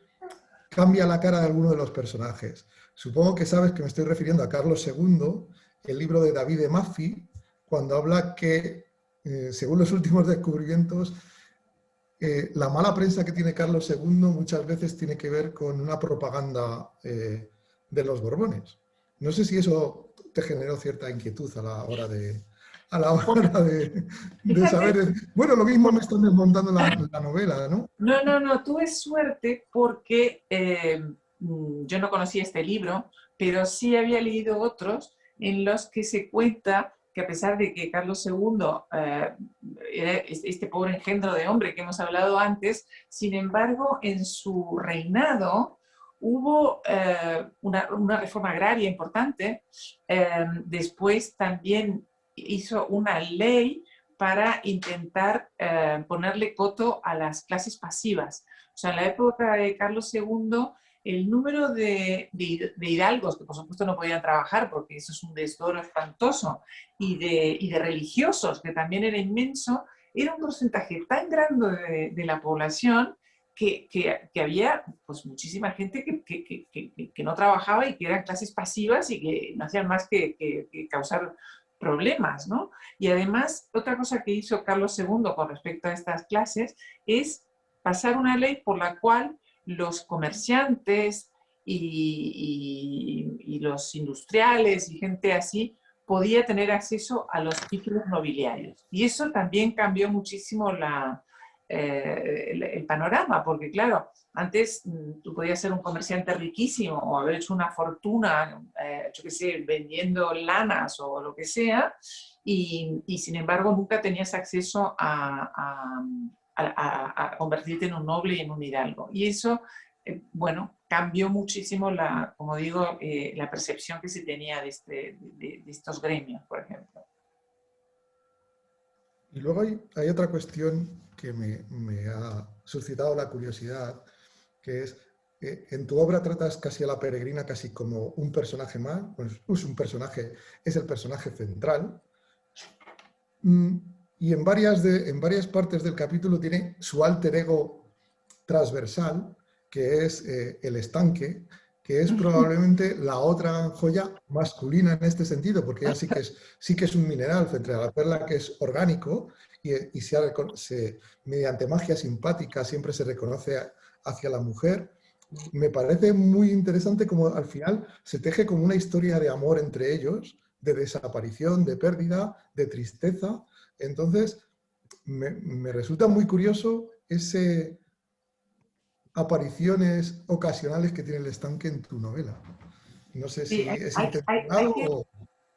S1: cambia la cara de alguno de los personajes. Supongo que sabes que me estoy refiriendo a Carlos II, el libro de David de Maffei, cuando habla que, según los últimos descubrimientos, la mala prensa que tiene Carlos II muchas veces tiene que ver con una propaganda de los Borbones. No sé si eso te generó cierta inquietud a la hora de saber. Bueno, lo mismo me están desmontando la novela, ¿no?
S3: No, tuve suerte porque yo no conocía este libro, pero sí había leído otros en los que se cuenta que, a pesar de que Carlos II era este pobre engendro de hombre que hemos hablado antes, sin embargo, en su reinado Hubo una reforma agraria importante. Después también hizo una ley para intentar ponerle coto a las clases pasivas. O sea, en la época de Carlos II, el número de hidalgos, que por supuesto no podían trabajar porque eso es un desdoro espantoso, y de religiosos, que también era inmenso, era un porcentaje tan grande de la población que había pues, muchísima gente que no trabajaba y que eran clases pasivas y que no hacían más que causar problemas, ¿no? Y además, otra cosa que hizo Carlos II con respecto a estas clases es pasar una ley por la cual los comerciantes y los industriales y gente así podía tener acceso a los títulos nobiliarios. Y eso también cambió muchísimo el panorama, porque claro, antes tú podías ser un comerciante riquísimo o haber hecho una fortuna, yo qué sé, vendiendo lanas o lo que sea, y sin embargo nunca tenías acceso a convertirte en un noble y en un hidalgo. Y eso, bueno, cambió muchísimo, como digo, la percepción que se tenía de estos gremios, por ejemplo.
S1: Y luego hay otra cuestión que me ha suscitado la curiosidad, que es, en tu obra tratas casi a la peregrina casi como un personaje más, pues es un personaje, es el personaje central, y en varias partes del capítulo tiene su alter ego transversal, que es el estanque, que es probablemente la otra joya masculina en este sentido, porque ella sí que es un mineral frente a la perla, que es orgánico, y mediante magia simpática siempre se reconoce hacia la mujer. Me parece muy interesante como al final se teje como una historia de amor entre ellos, de desaparición, de pérdida, de tristeza. Entonces, me resulta muy curioso ese apariciones ocasionales que tiene el estanque en tu novela. No sé
S3: Sí,
S1: si es intencionado o...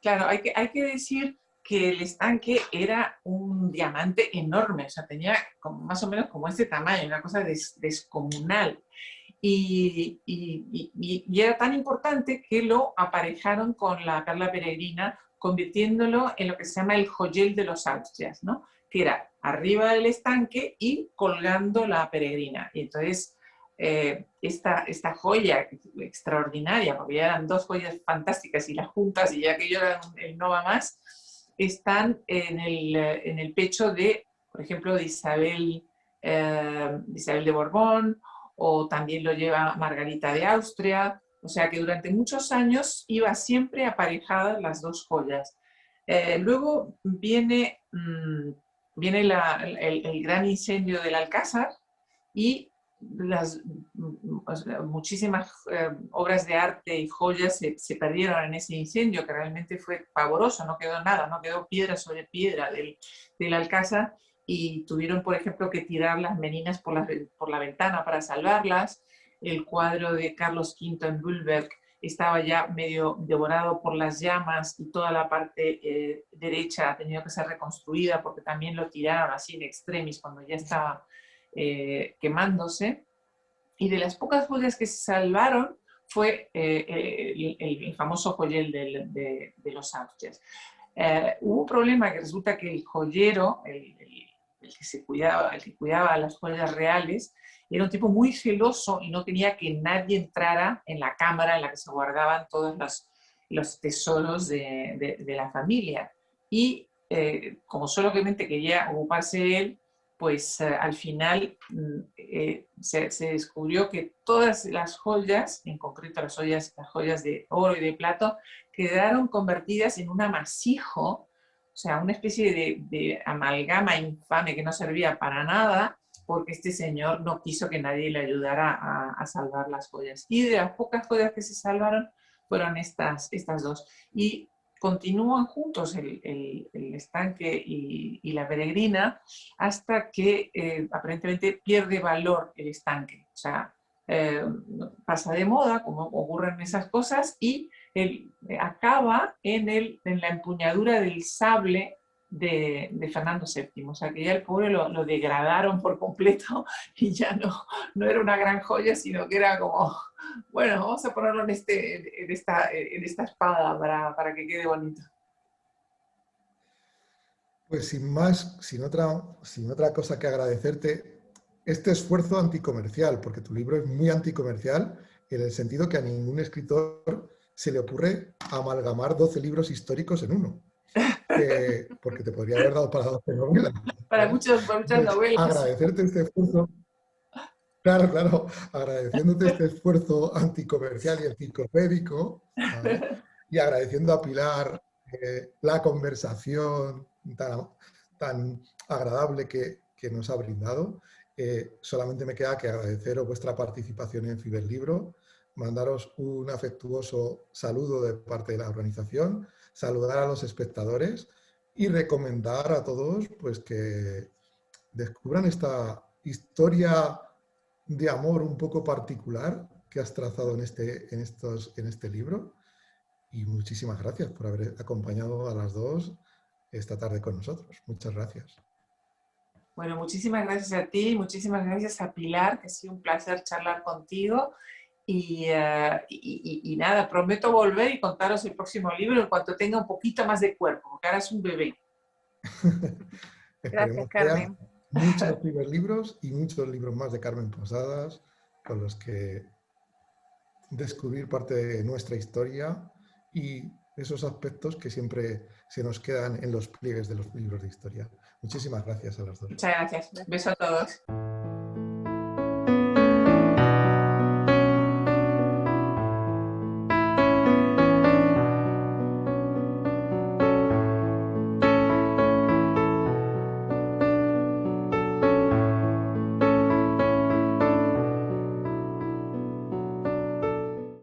S3: claro, hay que decir que el estanque era un diamante enorme, o sea, tenía más o menos como este tamaño, una cosa descomunal. Y era tan importante que lo aparejaron con la perla peregrina, convirtiéndolo en lo que se llama el joyel de los Austrias, ¿no? Que era arriba del estanque y colgando la peregrina. Y entonces, esta joya extraordinaria, porque ya eran dos joyas fantásticas y las juntas y ya que yo era el no va más, están en el pecho de, por ejemplo, de Isabel de Borbón, o también lo lleva Margarita de Austria, o sea que durante muchos años iba siempre aparejadas las dos joyas. Luego viene el gran incendio del Alcázar y muchísimas obras de arte y joyas se perdieron en ese incendio, que realmente fue pavoroso, no quedó nada, no quedó piedra sobre piedra del Alcázar, y tuvieron, por ejemplo, que tirar las meninas por la ventana para salvarlas. El cuadro de Carlos V en Bulberg estaba ya medio devorado por las llamas y toda la parte derecha ha tenido que ser reconstruida porque también lo tiraron así en extremis cuando ya estaba quemándose. Y de las pocas joyas que se salvaron fue el famoso joyel de los Austrias. Hubo un problema que resulta que el joyero, el que cuidaba las joyas reales, era un tipo muy celoso y no quería que nadie entrara en la cámara en la que se guardaban todos los tesoros de la familia. Y como solamente quería ocuparse él, pues al final se descubrió que todas las joyas, en concreto las joyas de oro y de plata, quedaron convertidas en un amasijo, o sea, una especie de amalgama infame que no servía para nada, porque este señor no quiso que nadie le ayudara a salvar las joyas. Y de las pocas joyas que se salvaron fueron estas dos. Y continúan juntos el estanque y la peregrina hasta que aparentemente pierde valor el estanque. O sea, pasa de moda, como ocurren esas cosas, y acaba en la empuñadura del sable de Fernando VII. O sea, que ya el pobre lo degradaron por completo y ya no era una gran joya, sino que era como, bueno, vamos a ponerlo en esta espada para que quede bonito.
S1: Pues sin más, sin otra cosa que agradecerte, este esfuerzo anticomercial, porque tu libro es muy anticomercial en el sentido que a ningún escritor se le ocurre amalgamar 12 libros históricos en uno, porque te podría haber dado para 12 novelas.
S3: Para
S1: ¿Vale?
S3: muchas
S1: Entonces,
S3: novelas.
S1: agradecerte este esfuerzo, claro, agradeciéndote este esfuerzo anticomercial y enciclopédico, ¿vale? Y agradeciendo a Pilar la conversación tan agradable que nos ha brindado. Solamente me queda que agradeceros vuestra participación en Fiberlibro, mandaros un afectuoso saludo de parte de la organización, saludar a los espectadores y recomendar a todos pues, que descubran esta historia de amor un poco particular que has trazado en este libro. Y muchísimas gracias por haber acompañado a las dos esta tarde con nosotros. Muchas gracias.
S3: Bueno, muchísimas gracias a ti, muchísimas gracias a Pilar, que ha sido un placer charlar contigo. Y nada, prometo volver y contaros el próximo libro en cuanto tenga un poquito más de cuerpo, porque ahora es un bebé.
S2: Gracias,
S1: Esperemos que haya
S2: Carmen.
S1: muchos libros y muchos libros más de Carmen Posadas con los que descubrir parte de nuestra historia y esos aspectos que siempre se nos quedan en los pliegues de los libros de historia. Muchísimas gracias a las dos.
S3: Muchas gracias. Beso a todos.